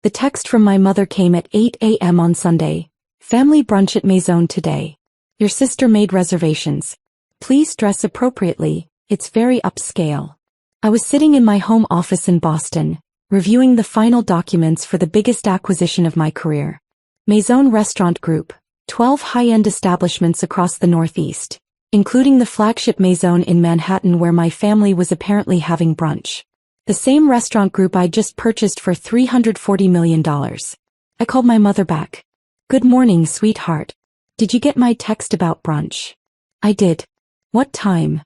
The text from my mother came at 8 a.m. on Sunday. Family brunch at Maison today. Your sister made reservations. Please dress appropriately, it's very upscale. I was sitting in my home office in Boston, reviewing the final documents for the biggest acquisition of my career. Maison Restaurant Group, 12 high-end establishments across the Northeast, including the flagship Maison in Manhattan where my family was apparently having brunch. The same restaurant group I'd just purchased for $340 million. I called my mother back. Good morning, sweetheart. Did you get my text about brunch? I did. What time?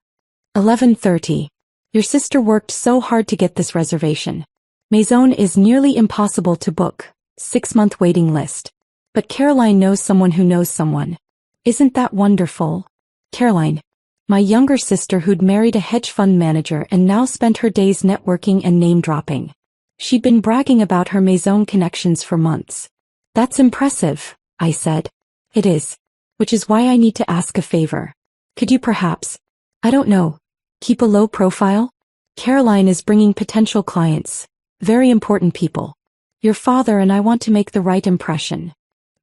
11:30. Your sister worked so hard to get this reservation. Maison is nearly impossible to book, 6-month waiting list. But Caroline knows someone who knows someone. Isn't that wonderful? Caroline, my younger sister who'd married a hedge fund manager and now spent her days networking and name-dropping. She'd been bragging about her Maison connections for months. That's impressive, I said. It is. Which is why I need to ask a favor. Could you perhaps, I don't know, keep a low profile? Caroline is bringing potential clients, very important people. Your father and I want to make the right impression.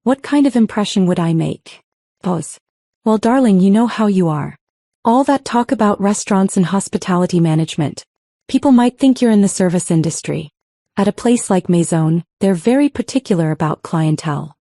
What kind of impression would I make? Pause. Well, darling, you know how you are. All that talk about restaurants and hospitality management. People might think you're in the service industry. At a place like Maison, they're very particular about clientele.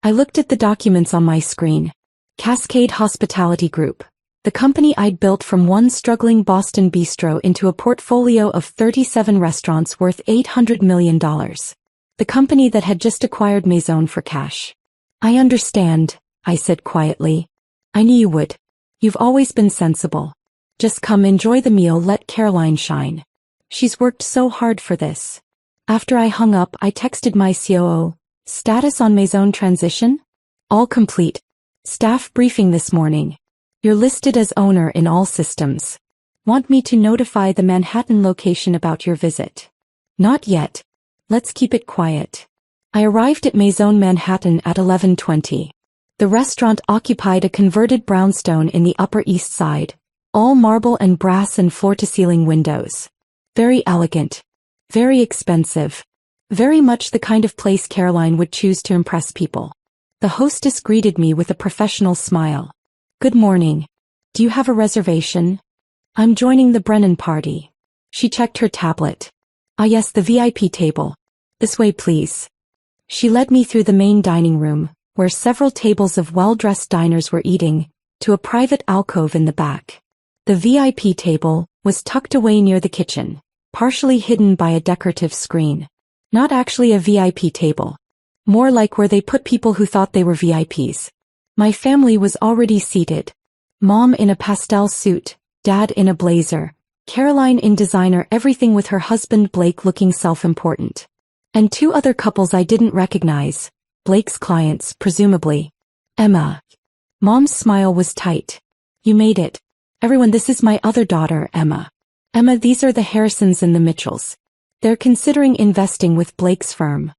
I looked at the documents on my screen. Cascade Hospitality Group. The company I'd built from one struggling Boston bistro into a portfolio of 37 restaurants worth $800 million. The company that had just acquired Maison for cash. I understand, I said quietly. I knew you would. You've always been sensible. Just come enjoy the meal, let Caroline shine. She's worked so hard for this. After I hung up, I texted my COO. Status on Maison transition? All complete. Staff briefing this morning. You're listed as owner in all systems. Want me to notify the Manhattan location about your visit? Not yet. Let's keep it quiet. I arrived at Maison Manhattan at 11:20. The restaurant occupied a converted brownstone in the Upper East Side, all marble and brass and floor-to-ceiling windows. Very elegant. Very expensive. Very much the kind of place Caroline would choose to impress people. The hostess greeted me with a professional smile. Good morning. Do you have a reservation? I'm joining the Brennan party. She checked her tablet. Ah yes, the VIP table. This way please. She led me through the main dining room, where several tables of well-dressed diners were eating, to a private alcove in the back. The VIP table was tucked away near the kitchen, partially hidden by a decorative screen. Not actually a VIP table. More like where they put people who thought they were VIPs. My family was already seated. Mom in a pastel suit, Dad in a blazer, Caroline in designer, everything with her husband Blake looking self-important. And 2 other couples I didn't recognize. Blake's clients, presumably. Emma. Mom's smile was tight. You made it. Everyone, this is my other daughter, Emma. Emma, these are the Harrisons and the Mitchells. They're considering investing with Blake's firm.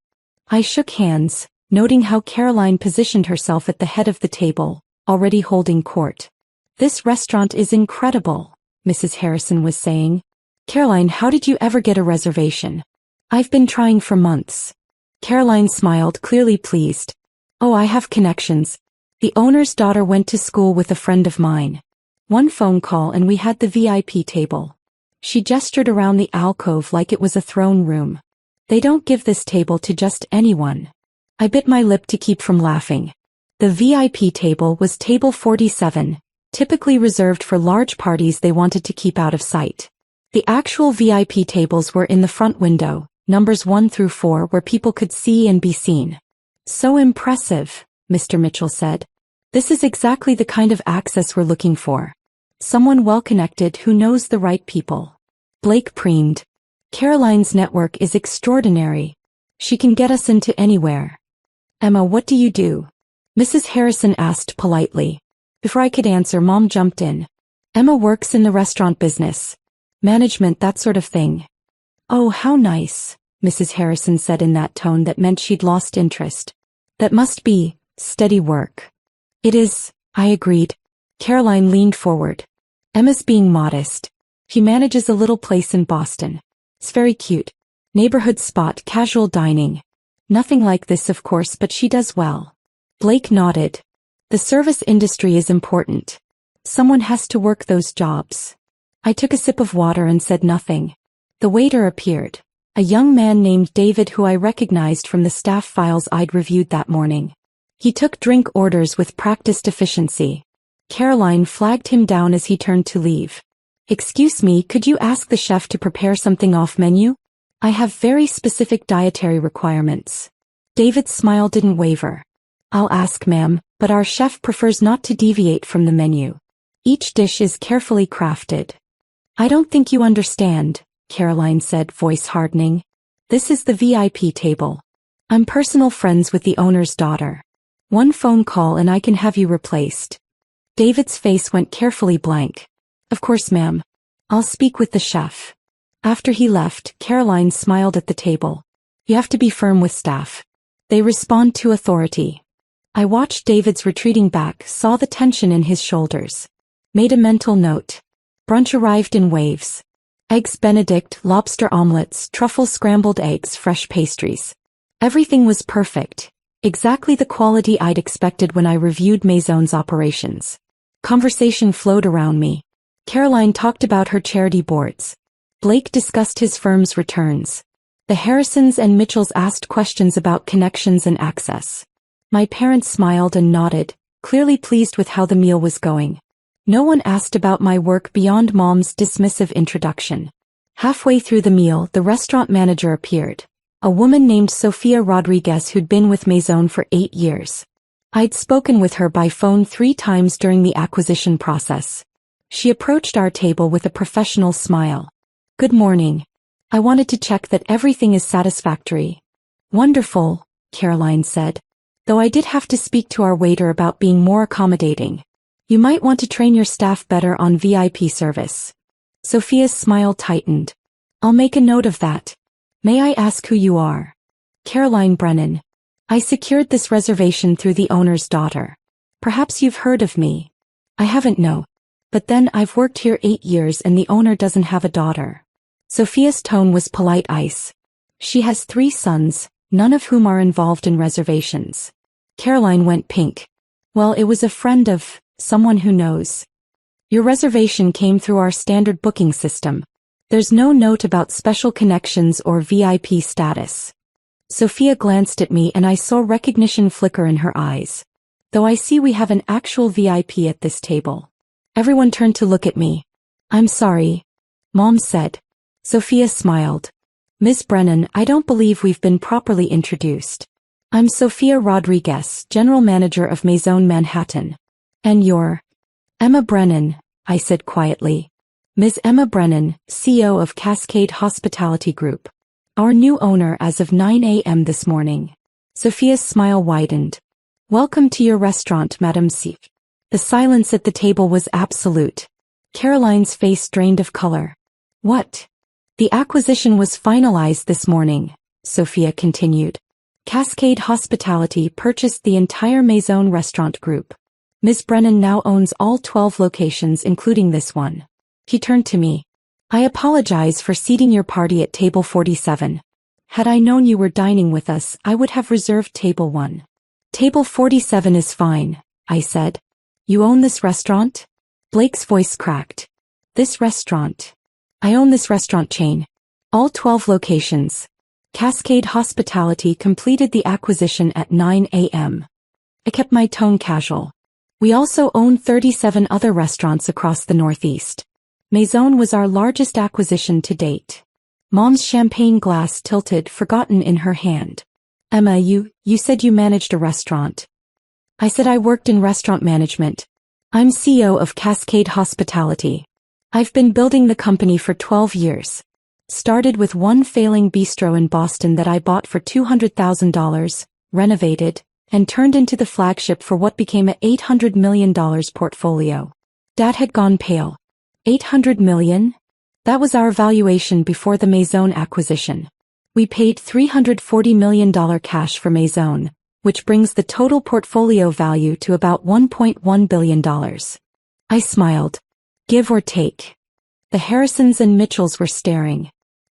I shook hands, noting how Caroline positioned herself at the head of the table, already holding court. This restaurant is incredible, Mrs. Harrison was saying. Caroline, how did you ever get a reservation? I've been trying for months. Caroline smiled, clearly pleased. Oh, I have connections. The owner's daughter went to school with a friend of mine. One phone call and we had the VIP table. She gestured around the alcove like it was a throne room. They don't give this table to just anyone. I bit my lip to keep from laughing. The VIP table was table 47, typically reserved for large parties they wanted to keep out of sight. The actual VIP tables were in the front window, numbers 1 through 4, where people could see and be seen. So impressive, Mr. Mitchell said. This is exactly the kind of access we're looking for. Someone well-connected who knows the right people. Blake preened. Caroline's network is extraordinary. She can get us into anywhere. Emma, what do you do? Mrs. Harrison asked politely. Before I could answer, Mom jumped in. Emma works in the restaurant business. Management, that sort of thing. Oh, how nice, Mrs. Harrison said in that tone that meant she'd lost interest. That must be steady work. It is, I agreed. Caroline leaned forward. Emma's being modest. She manages a little place in Boston. It's very cute. Neighborhood spot, casual dining. Nothing like this of course, but she does well. Blake nodded. The service industry is important. Someone has to work those jobs. I took a sip of water and said nothing. The waiter appeared. A young man named David who I recognized from the staff files I'd reviewed that morning. He took drink orders with practiced efficiency. Caroline flagged him down as he turned to leave. Excuse me, could you ask the chef to prepare something off menu? I have very specific dietary requirements. David's smile didn't waver. I'll ask, ma'am, but our chef prefers not to deviate from the menu. Each dish is carefully crafted. I don't think you understand, Caroline said, voice hardening. This is the VIP table. I'm personal friends with the owner's daughter. One phone call and I can have you replaced. David's face went carefully blank. Of course, ma'am. I'll speak with the chef. After he left, Caroline smiled at the table. You have to be firm with staff. They respond to authority. I watched David's retreating back, saw the tension in his shoulders. Made a mental note. Brunch arrived in waves. Eggs Benedict, lobster omelets, truffle scrambled eggs, fresh pastries. Everything was perfect. Exactly the quality I'd expected when I reviewed Maison's operations. Conversation flowed around me. Caroline talked about her charity boards. Blake discussed his firm's returns. The Harrisons and Mitchells asked questions about connections and access. My parents smiled and nodded, clearly pleased with how the meal was going. No one asked about my work beyond Mom's dismissive introduction. Halfway through the meal, the restaurant manager appeared. A woman named Sofia Rodriguez who'd been with Maison for 8 years. I'd spoken with her by phone 3 times during the acquisition process. She approached our table with a professional smile. Good morning. I wanted to check that everything is satisfactory. Wonderful, Caroline said. Though I did have to speak to our waiter about being more accommodating. You might want to train your staff better on VIP service. Sophia's smile tightened. I'll make a note of that. May I ask who you are? Caroline Brennan. I secured this reservation through the owner's daughter. Perhaps you've heard of me. I haven't, no. But then I've worked here 8 years and the owner doesn't have a daughter. Sophia's tone was polite ice. She has 3 sons, none of whom are involved in reservations. Caroline went pink. Well, it was a friend of someone who knows. Your reservation came through our standard booking system. There's no note about special connections or VIP status. Sophia glanced at me and I saw recognition flicker in her eyes. Though I see we have an actual VIP at this table. Everyone turned to look at me. I'm sorry. Mom said. Sophia smiled. Miss Brennan, I don't believe we've been properly introduced. I'm Sofia Rodriguez, General Manager of Maison Manhattan. And you're? Emma Brennan, I said quietly. Ms. Emma Brennan, CEO of Cascade Hospitality Group. Our new owner as of 9 a.m. this morning. Sophia's smile widened. Welcome to your restaurant, Madame C. The silence at the table was absolute. Caroline's face drained of color. What? The acquisition was finalized this morning, Sophia continued. Cascade Hospitality purchased the entire Maison restaurant group. Ms. Brennan now owns all 12 locations including this one. He turned to me. I apologize for seating your party at table 47. Had I known you were dining with us, I would have reserved table 1. Table 47 is fine, I said. You own this restaurant? Blake's voice cracked. This restaurant. I own this restaurant chain. All 12 locations. Cascade Hospitality completed the acquisition at 9 a.m. I kept my tone casual. We also own 37 other restaurants across the Northeast. Maison was our largest acquisition to date. Mom's champagne glass tilted, forgotten in her hand. Emma, you said you managed a restaurant. I said I worked in restaurant management. I'm CEO of Cascade Hospitality. I've been building the company for 12 years. Started with one failing bistro in Boston that I bought for $200,000, renovated, and turned into the flagship for what became a $800 million portfolio. Dad had gone pale. $800 million? That was our valuation before the Maison acquisition. We paid $340 million cash for Maison, which brings the total portfolio value to about $1.1 billion. I smiled. Give or take. The Harrisons and Mitchells were staring.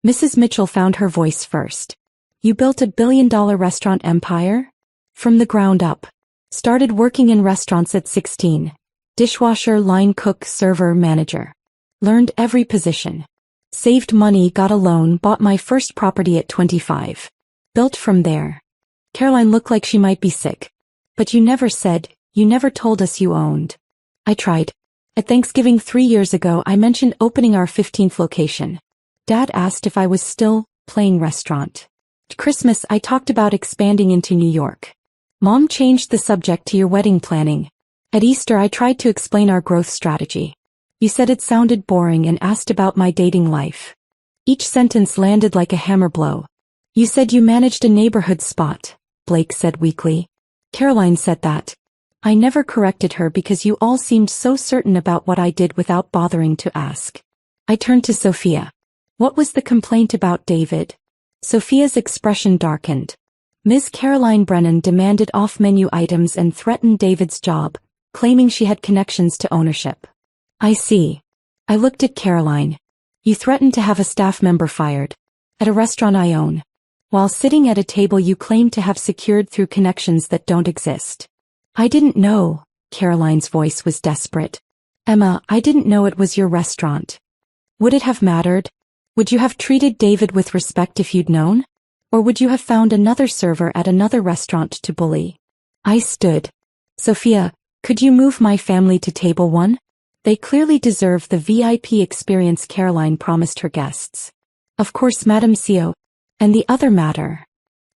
Mrs. Mitchell found her voice first. You built a billion-dollar restaurant empire? From the ground up. Started working in restaurants at 16. Dishwasher, line cook, server, manager. Learned every position. Saved money, got a loan, bought my first property at 25. Built from there. Caroline looked like she might be sick. But you never told us you owned. I tried. At Thanksgiving 3 years ago I mentioned opening our 15th location. Dad asked if I was still playing restaurant. At Christmas I talked about expanding into New York. Mom changed the subject to your wedding planning. At Easter I tried to explain our growth strategy. You said it sounded boring and asked about my dating life. Each sentence landed like a hammer blow. You said you managed a neighborhood spot, Blake said weakly. Caroline said that. I never corrected her because you all seemed so certain about what I did without bothering to ask. I turned to Sophia. What was the complaint about David? Sophia's expression darkened. Ms. Caroline Brennan demanded off-menu items and threatened David's job, claiming she had connections to ownership. I see. I looked at Caroline. You threatened to have a staff member fired. At a restaurant I own. While sitting at a table you claim to have secured through connections that don't exist. I didn't know. Caroline's voice was desperate. Emma, I didn't know it was your restaurant. Would it have mattered? Would you have treated David with respect if you'd known? Or would you have found another server at another restaurant to bully? I stood. Sophia, could you move my family to table 1? They clearly deserve the VIP experience Caroline promised her guests. Of course, Madam CEO. And the other matter.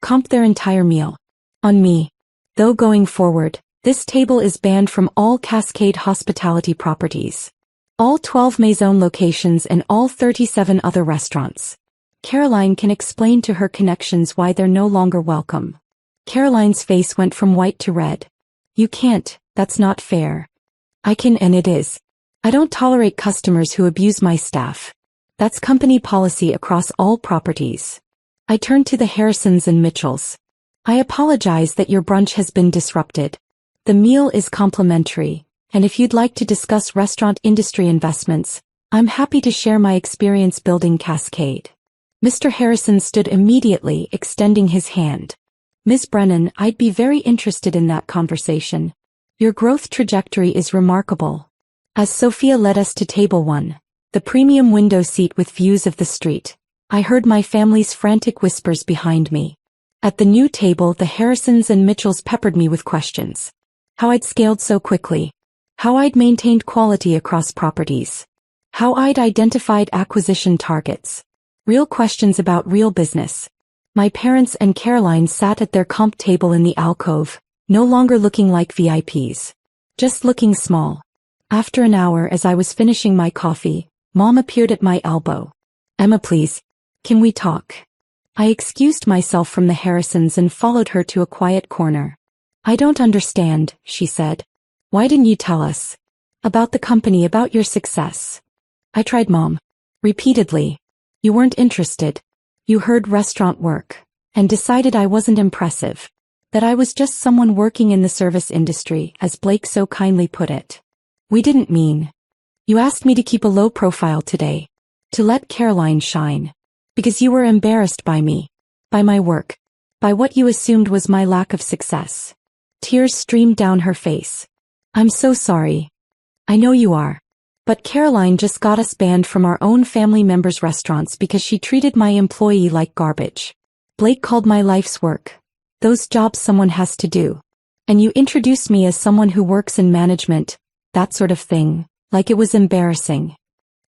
Comp their entire meal. On me. Though going forward, this table is banned from all Cascade Hospitality properties. All 12 Maison locations and all 37 other restaurants. Caroline can explain to her connections why they're no longer welcome. Caroline's face went from white to red. You can't, that's not fair. I can and it is. I don't tolerate customers who abuse my staff. That's company policy across all properties. I turned to the Harrisons and Mitchells. I apologize that your brunch has been disrupted. The meal is complimentary, and if you'd like to discuss restaurant industry investments, I'm happy to share my experience building Cascade. Mr. Harrison stood immediately, extending his hand. Ms. Brennan, I'd be very interested in that conversation. Your growth trajectory is remarkable. As Sophia led us to table 1, the premium window seat with views of the street, I heard my family's frantic whispers behind me. At the new table the Harrisons and Mitchells peppered me with questions. How I'd scaled so quickly. How I'd maintained quality across properties. How I'd identified acquisition targets. Real questions about real business. My parents and Caroline sat at their comp table in the alcove, no longer looking like VIPs. Just looking small. After an hour as I was finishing my coffee, Mom appeared at my elbow. Emma, please. Can we talk? I excused myself from the Harrisons and followed her to a quiet corner. I don't understand, she said. Why didn't you tell us? About the company, about your success. I tried, Mom. Repeatedly. You weren't interested. You heard restaurant work, and decided I wasn't impressive. That I was just someone working in the service industry, as Blake so kindly put it. We didn't mean. You asked me to keep a low profile today. To let Caroline shine. Because you were embarrassed by me. By my work. By what you assumed was my lack of success. Tears streamed down her face. I'm so sorry. I know you are. But Caroline just got us banned from our own family members' restaurants because she treated my employee like garbage. Blake called my life's work. Those jobs someone has to do. And you introduced me as someone who works in management, that sort of thing, like it was embarrassing.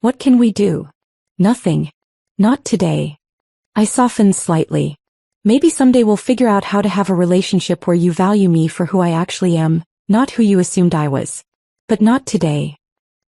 What can we do? Nothing. Not today. I softened slightly. Maybe someday we'll figure out how to have a relationship where you value me for who I actually am, not who you assumed I was. But not today.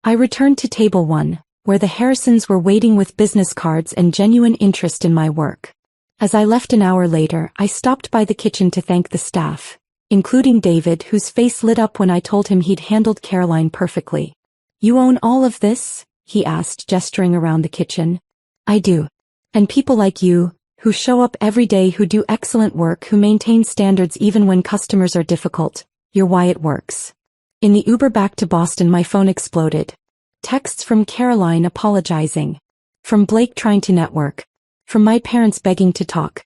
I returned to table 1, where the Harrisons were waiting with business cards and genuine interest in my work. As I left an hour later, I stopped by the kitchen to thank the staff, including David, whose face lit up when I told him he'd handled Caroline perfectly. You own all of this? He asked, gesturing around the kitchen. I do. And people like you, who show up every day, who do excellent work, who maintain standards even when customers are difficult, you're why it works. In the Uber back to Boston my phone exploded. Texts from Caroline apologizing. From Blake trying to network. From my parents begging to talk.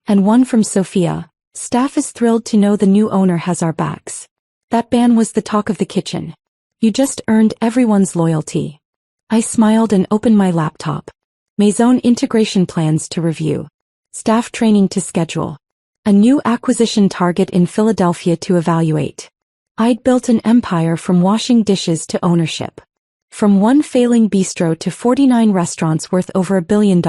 And one from Sophia. Staff is thrilled to know the new owner has our backs. That ban was the talk of the kitchen. You just earned everyone's loyalty. I smiled and opened my laptop. Maison integration plans to review. Staff training to schedule. A new acquisition target in Philadelphia to evaluate. I'd built an empire from washing dishes to ownership. From one failing bistro to 49 restaurants worth over $1 billion.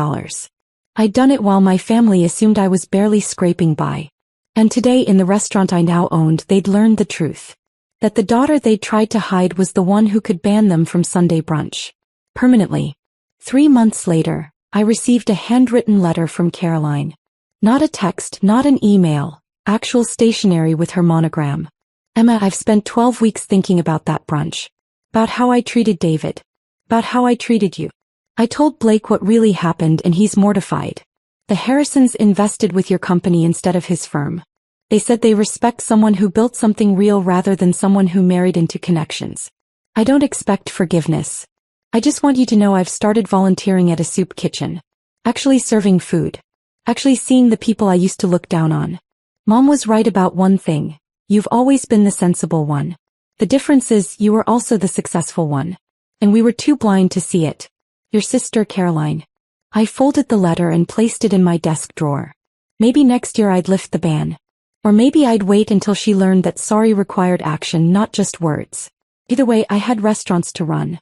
I'd done it while my family assumed I was barely scraping by. And today in the restaurant I now owned, they'd learned the truth. That the daughter they'd tried to hide was the one who could ban them from Sunday brunch. Permanently. 3 months later, I received a handwritten letter from Caroline. Not a text, not an email, actual stationery with her monogram. Emma, I've spent 12 weeks thinking about that brunch. About how I treated David. About how I treated you. I told Blake what really happened and he's mortified. The Harrisons invested with your company instead of his firm. They said they respect someone who built something real rather than someone who married into connections. I don't expect forgiveness. I just want you to know I've started volunteering at a soup kitchen. Actually serving food. Actually seeing the people I used to look down on. Mom was right about one thing. You've always been the sensible one. The difference is you were also the successful one. And we were too blind to see it. Your sister Caroline. I folded the letter and placed it in my desk drawer. Maybe next year I'd lift the ban. Or maybe I'd wait until she learned that sorry required action, not just words. Either way, I had restaurants to run.